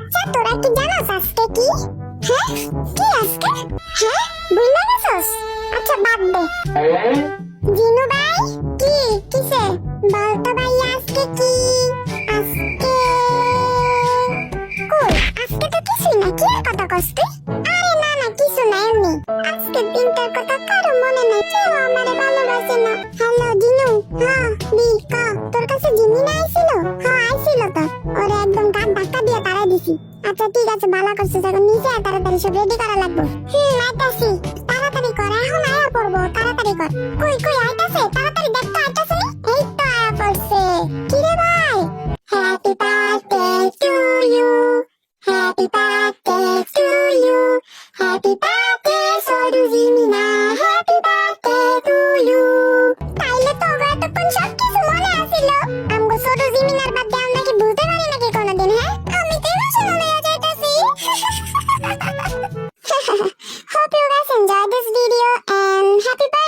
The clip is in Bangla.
আচ্ছা তোরা কি জানোস আজকে কি? হ্যাঁ কি আজকে? হ্যাঁ বুঝলা গেছস? আচ্ছা বাদ দে। জিনু ভাই কি কিসে বলতো ভাই আজকে কি? আজকে কই আজকে তো কিছুই না, কি আর কথা কস তুই? আরে না না কিছু না এমনি। আজকে দিনটার কথা কারো মনে নাই, কেউ আমারে ভালোবাসে না। হ্যালো জিনু। হ্যাঁ বিকা তোর কাছে জিমি না আইছিল? হ্যাঁ আইছিল তো, ওরে একদম গান ধাক্কা দিয়ে তাড়াই দিছি। আচ্ছা ঠিক আছে ভালো করছিস, এখন নিচে আয়, তাড়াতাড়ি সব রেডি করা লাগবে। আইতাছি, তাড়াতাড়ি কর, এখন আয়া পড়বো, তাড়াতাড়ি কর। কই কই আইতাছে, তাড়াতাড়ি দেখ তো আইতাছে নি? এই তো আয়া পড়ছে। কি রে ভাই? Happy birthday to you, happy birthday to you, happy birthday সরু জিমিনা, হ্যাপি বার্থডে টু ইউ। তাইলে তো ওরা এতক্ষণ সব কিছু মনে আছিল। আমগো সরু জিমিনার বার্থডে আমরা কি ভুলতে পারি নাকি কোনোদিন? হ্যাঁ আমি তো ইমোশনাল হয়ে যাইতাছি। Hope you guys enjoyed this video and happy birthday!